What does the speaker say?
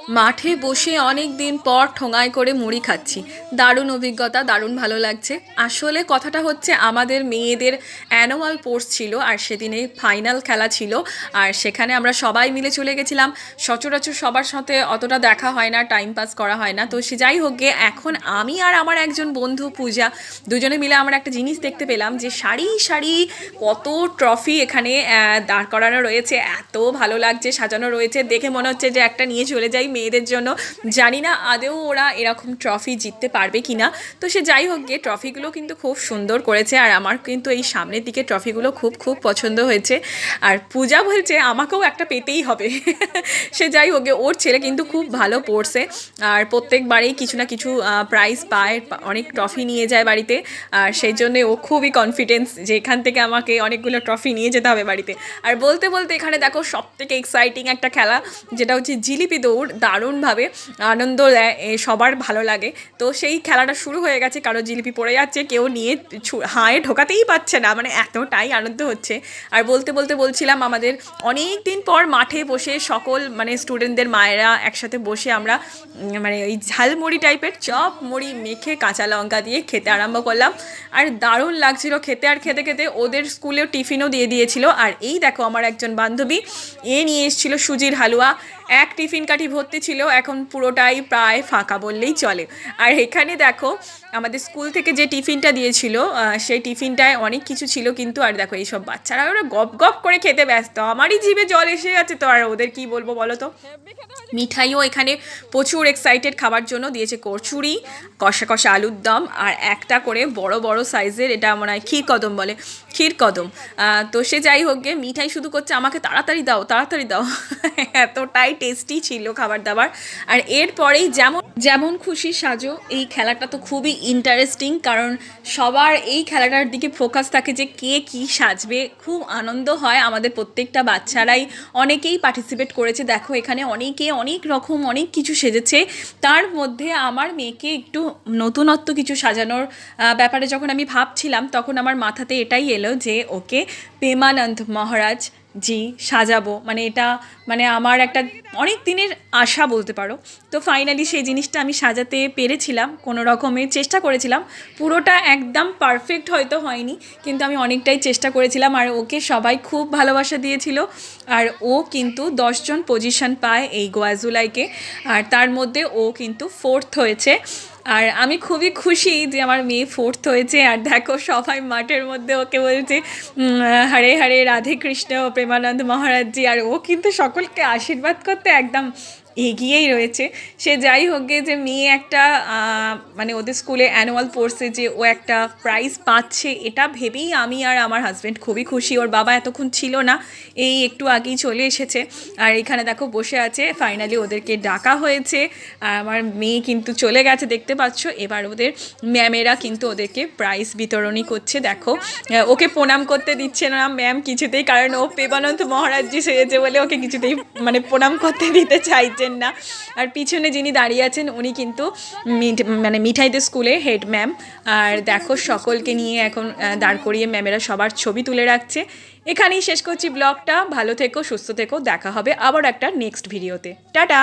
মাঠে বসে অনেক দিন পর ঠোঙায় করে মুড়ি খাচ্ছি। দারুণ অভিজ্ঞতা, দারুণ ভালো লাগছে। আসলে কথাটা হচ্ছে, আমাদের মেয়েদের অ্যানুয়াল স্পোর্টস ছিল আর সেদিনে ফাইনাল খেলা ছিল। আর সেখানে আমরা সবাই মিলে চলে গেছিলাম। সচরাচর সবার সাথে অতটা দেখা হয় না, টাইম পাস করা হয় না। তো সে যাই হোক গে, এখন আমি আর আমার একজন বন্ধু পূজা দুজনে মিলে আমরা একটা জিনিস দেখতে পেলাম, যে সারি সারি কত ট্রফি এখানে দাঁড় করানো রয়েছে। এত ভালো লাগছে, সাজানো রয়েছে, দেখে মনে হচ্ছে যে একটা নিয়ে চলে যাই মেয়েদের জন্য। জানি না আদেও ওরা এরকম ট্রফি জিততে পারবে কি না। তো সে যাই হোক গিয়ে, ট্রফিগুলো কিন্তু খুব সুন্দর করেছে। আর আমার কিন্তু এই সামনের দিকে ট্রফিগুলো খুব খুব পছন্দ হয়েছে। আর পূজা বলছে আমাকেও একটা পেতেই হবে। সে যাই হোক গিয়ে, ওর ছেলে কিন্তু খুব ভালো পড়ছে আর প্রত্যেকবারেই কিছু না কিছু প্রাইজ পায়, অনেক ট্রফি নিয়ে যায় বাড়িতে। আর সেই জন্যে ও খুবই কনফিডেন্স যে এখান থেকে আমাকে অনেকগুলো ট্রফি নিয়ে যেতে হবে বাড়িতে। আর বলতে বলতে এখানে দেখো সব থেকে এক্সাইটিং একটা খেলা, যেটা হচ্ছে জিলিপি দৌড়। দারুণভাবে আনন্দ দেয়, সবার ভালো লাগে। তো সেই খেলাটা শুরু হয়ে গেছে, কারো জিলিপি পড়ে যাচ্ছে, কেউ নিয়ে হাঁয়ে ঢোকাতেই পারছে না, মানে এতটাই আনন্দ হচ্ছে। আর বলতে বলতে বলছিলাম, আমাদের অনেক দিন পর মাঠে বসে সকল মানে স্টুডেন্টদের মায়েরা একসাথে বসে আমরা মানে ওই ঝালমুড়ি টাইপের চপ মুড়ি মেখে কাঁচা লঙ্কা দিয়ে খেতে আরম্ভ করলাম। আর দারুণ লাগছিল খেতে। আর খেতে খেতে ওদের স্কুলেও টিফিনও দিয়ে দিয়েছিল। আর এই দেখো আমার একজন বান্ধবী নিয়ে এসেছিলো সুজির হালুয়া। এক টিফিন কাঠি ভর্তি ছিল, এখন পুরোটাই প্রায় ফাঁকা বললেই চলে। আর এখানে দেখো আমাদের স্কুল থেকে যে টিফিনটা দিয়েছিল, সেই টিফিনটায় অনেক কিছু ছিল কিন্তু। আর দেখো এইসব বাচ্চারা ওরা গপ গপ করে খেতে ব্যস্ত, আমারই জিভে জল এসে যাচ্ছে। তো আর ওদের কি বলবো বলো তো। মিঠাইও এখানে প্রচুর এক্সাইটেড খাবার জন্য দিয়েছে, কচুরি, কষা কষা আলুর দম, আর একটা করে বড় বড় সাইজের, এটা মনে হয় ক্ষীর কদম বলে, ক্ষীর কদম। তো সে যাই হোক গে, মিঠাই শুধু করছে আমাকে তাড়াতাড়ি দাও তাড়াতাড়ি দাও। এতটাই টেস্টি ছিল খাবার দাবার। আর এরপরেই যেমন যেমন খুশি সাজো, এই খেলাটা তো খুবই ইন্টারেস্টিং, কারণ সবার এই খেলাটার দিকে ফোকাস থাকে যে কে কী সাজবে। খুব আনন্দ হয়, আমাদের প্রত্যেকটা বাচ্চারাই অনেকেই পার্টিসিপেট করেছে। দেখো এখানে অনেকে অনেক রকম অনেক কিছু সেজেছে। তার মধ্যে আমার মেয়েকে একটু নতুনত্ব কিছু সাজানোর ব্যাপারে যখন আমি ভাবছিলাম, তখন আমার মাথাতে এটাই এলো যে ওকে প্রেমানন্দ মহারাজ জি সাজাবো। মানে এটা মানে আমার একটা অনেক দিনের আশা বলতে পারো। তো ফাইনালি সেই জিনিসটা আমি সাজাতে পেরেছিলাম, কোনো রকমের চেষ্টা করেছিলাম। পুরোটা একদম পারফেক্ট হয়তো হয়নি, কিন্তু আমি অনেকটাই চেষ্টা করেছিলাম। আর ওকে সবাই খুব ভালোবাসা দিয়েছিল। আর ও কিন্তু 10জন পজিশন পায় এই গোয়াজুলাইকে, আর তার মধ্যে ও কিন্তু 4th হয়েছে। আর আমি খুবই খুশি যে আমার মেয়ে 4th হয়েছে। আর দেখো সবাই মাঠের মধ্যে ওকে বলছে হরে হরে রাধে কৃষ্ণ প্রেমানন্দ মহারাজজি। আর ও কিন্তু সকলকে আশীর্বাদ করতে একদম এগিয়েই রয়েছে। সে যাই হোক গে, যে মেয়ে একটা মানে ওদের স্কুলে অ্যানুয়াল স্পোর্টসে যে ও একটা প্রাইজ পাচ্ছে, এটা ভেবেই আমি আর আমার হাজব্যান্ড খুবই খুশি। ওর বাবা এতক্ষণ ছিল না, এই একটু আগেই চলে এসেছে। আর এখানে দেখো বসে আছে, ফাইনালি ওদেরকে ডাকা হয়েছে। আর আমার মেয়ে কিন্তু চলে গেছে, দেখতে পাচ্ছ। এবার ওদের ম্যামেরা কিন্তু ওদেরকে প্রাইজ বিতরণী করছে। দেখো ওকে প্রণাম করতে দিচ্ছে না ম্যাম কিছুতেই, কারণ ও প্রেমানন্দ মহারাজজি সেজেছে বলে ওকে কিছুতেই মানে প্রণাম করতে দিতে চাইছেন না। আর পিছনে যিনি দাঁড়িয়ে আছেন উনি কিন্তু মানে মিঠাইদের স্কুলে হেড ম্যাম। আর দেখো সকলকে নিয়ে এখন দাঁড় করিয়ে ম্যামেরা সবার ছবি তুলে রাখছে। এখানেই শেষ করছি ব্লগটা। ভালো থেকো, সুস্থ থেকো, দেখা হবে আবার একটা নেক্সট ভিডিওতে। টাটা।